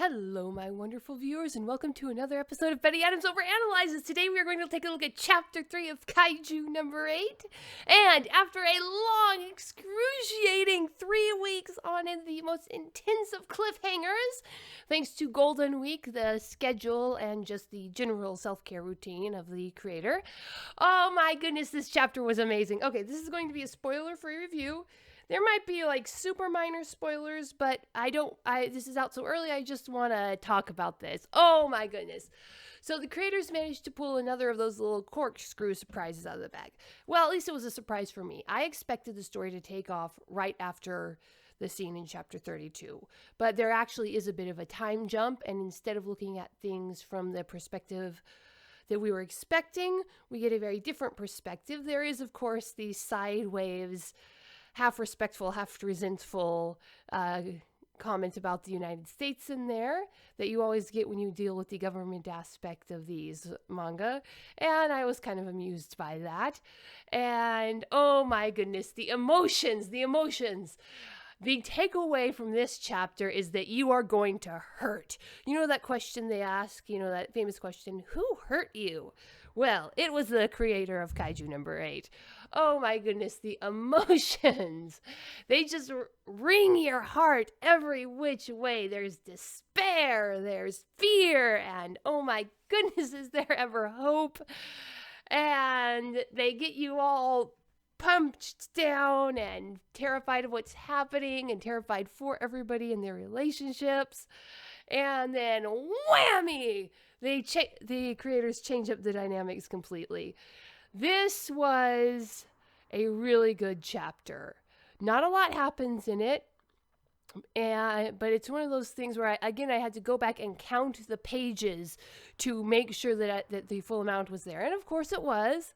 Hello, my wonderful viewers, and welcome to another episode of Betty Adams Overanalyzes. Today we are going to take a look at Chapter 3 of Kaiju number 8. And after a long, excruciating 3 weeks on the most intensive cliffhangers, thanks to Golden Week, the schedule, and just the general self-care routine of the creator, oh my goodness, this chapter was amazing. Okay, this is going to be a spoiler-free review. There might be like super minor spoilers, but this is out so early, I just want to talk about this. Oh my goodness. So the creators managed to pull another of those little corkscrew surprises out of the bag. Well, at least it was a surprise for me. I expected the story to take off right after the scene in chapter 32, but there actually is a bit of a time jump, and instead of looking at things from the perspective that we were expecting, we get a very different perspective. There is, of course, the sideways, half respectful, half resentful comments about the United States in there that you always get when you deal with the government aspect of these manga. And I was kind of amused by that. And oh my goodness, the emotions. The takeaway from this chapter is that you are going to hurt. You know that question they ask, that famous question, who hurt you? Well, it was the creator of Kaiju number 8. Oh my goodness, the emotions. They just wring your heart every which way. There's despair, there's fear, and oh my goodness, is there ever hope? And they get you all pumped down and terrified of what's happening and terrified for everybody and their relationships. And then whammy! The creators change up the dynamics completely. This was a really good chapter. Not a lot happens in it, but it's one of those things where I had to go back and count the pages to make sure that the full amount was there. And of course it was.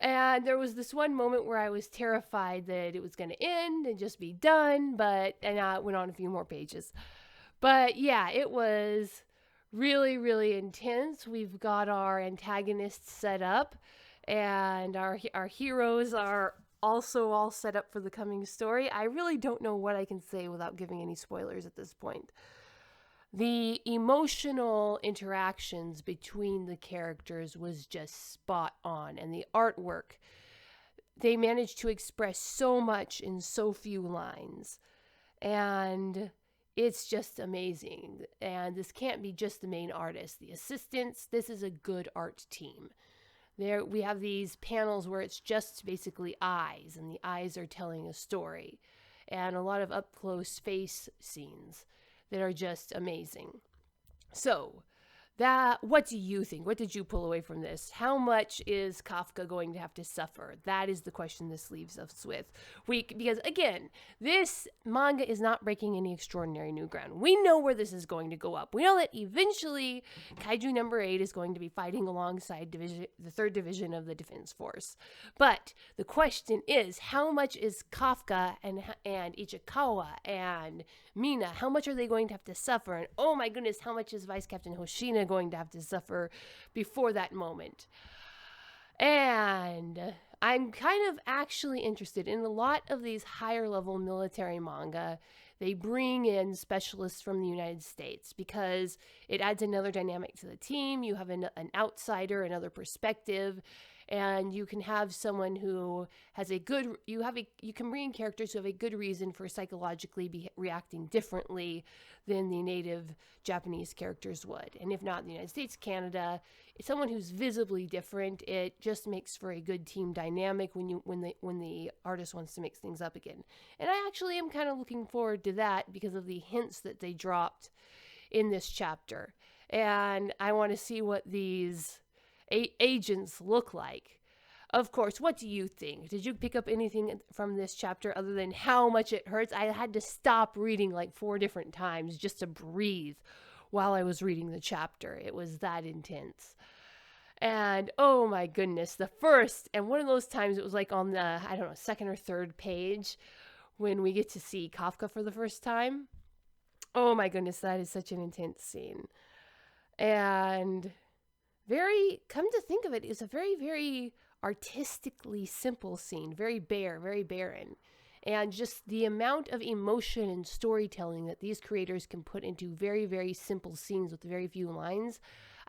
And there was this one moment where I was terrified that it was going to end and just be done, and it went on a few more pages. But yeah, it was really, really intense. We've got our antagonists set up, and our heroes are also all set up for the coming story. I really don't know what I can say without giving any spoilers at this point. The emotional interactions between the characters was just spot on, and the artwork, they managed to express so much in so few lines, and it's just amazing. And this can't be just the main artist, the assistants. This is a good art team. There we have these panels where it's just basically eyes, and the eyes are telling a story, and a lot of up close face scenes that are just amazing. So, what do you think? What did you pull away from this? How much is Kafka going to have to suffer? That is the question this leaves us with. Because again, this manga is not breaking any extraordinary new ground. We know where this is going to go up. We know that eventually Kaiju number 8 is going to be fighting alongside the 3rd Division of the Defense Force. But the question is, how much is Kafka and Ichikawa and Mina, how much are they going to have to suffer? And oh my goodness, how much is Vice Captain Hoshina going to have to suffer before that moment? And I'm kind of actually interested in a lot of these higher level military manga. They bring in specialists from the United States because it adds another dynamic to the team. You have an outsider, another perspective, and you can have someone who has you can bring in characters who have a good reason for psychologically reacting differently than the native Japanese characters would. And if not in the United States, Canada, someone who's visibly different. It just makes for a good team dynamic when the artist wants to mix things up again. And I actually am kind of looking forward to that because of the hints that they dropped in this chapter. And I want to see what these agents look like. Of course, what do you think? Did you pick up anything from this chapter other than how much it hurts? I had to stop reading like 4 different times just to breathe while I was reading the chapter. It was that intense. And oh my goodness, the first, and one of those times it was like on the, 2nd or 3rd page when we get to see Kafka for the first time. Oh my goodness, that is such an intense scene. And come to think of it, it's a very, very artistically simple scene, very bare, very barren. And just the amount of emotion and storytelling that these creators can put into very, very simple scenes with very few lines,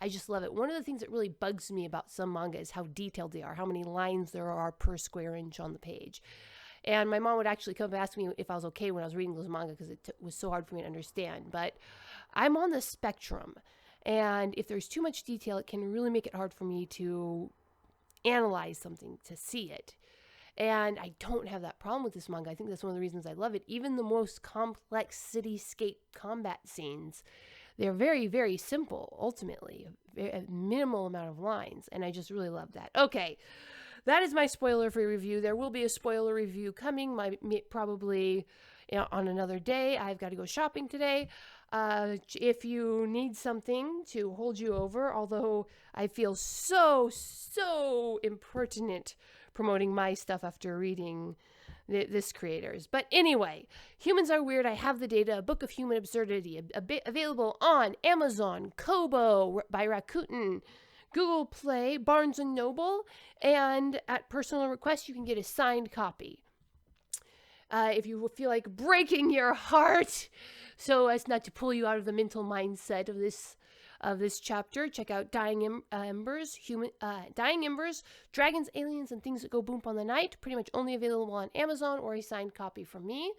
I just love it. One of the things that really bugs me about some manga is how detailed they are, how many lines there are per square inch on the page. And my mom would actually come and ask me if I was okay when I was reading those manga because it was so hard for me to understand. But I'm on the spectrum. And if there's too much detail, it can really make it hard for me to analyze something, to see it. And I don't have that problem with this manga. I think that's one of the reasons I love it. Even the most complex cityscape combat scenes, they're very, very simple, ultimately. A minimal amount of lines. And I just really love that. Okay, that is my spoiler-free review. There will be a spoiler review coming, probably on another day. I've got to go shopping today. If you need something to hold you over, although I feel so impertinent promoting my stuff after reading this creators. But anyway, Humans Are Weird. I have the data, a book of human absurdity, available on Amazon, Kobo by Rakuten, Google Play, Barnes & Noble, and at personal request, you can get a signed copy. If you feel like breaking your heart so as not to pull you out of the mental mindset of this chapter, check out Dying Embers, Dragons, Aliens, and Things That Go Boom on the Night. Pretty much only available on Amazon or a signed copy from me.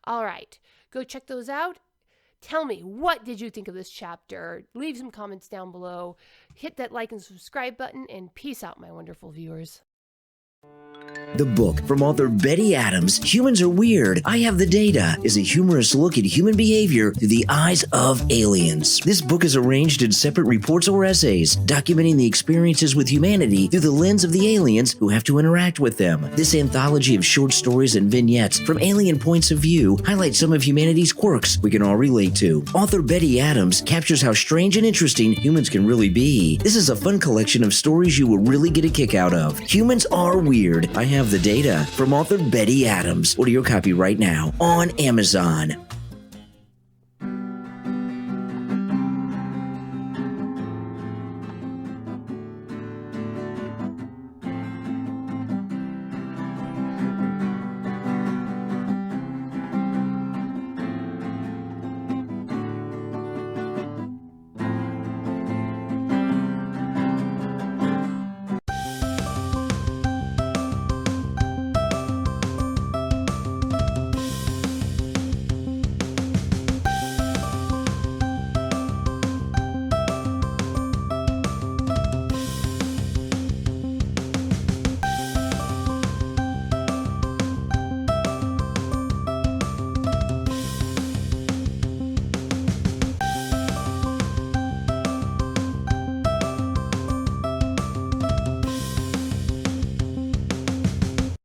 All right, go check those out. Tell me, what did you think of this chapter? Leave some comments down below. Hit that like and subscribe button, and peace out, my wonderful viewers. The book from author Betty Adams, Humans Are Weird, I Have the Data, is a humorous look at human behavior through the eyes of aliens. This book is arranged in separate reports or essays, documenting the experiences with humanity through the lens of the aliens who have to interact with them. This anthology of short stories and vignettes from alien points of view highlights some of humanity's quirks we can all relate to. Author Betty Adams captures how strange and interesting humans can really be. This is a fun collection of stories you will really get a kick out of. Humans Are Weird, I Have the Data, from author Betty Adams. Order your copy right now on Amazon.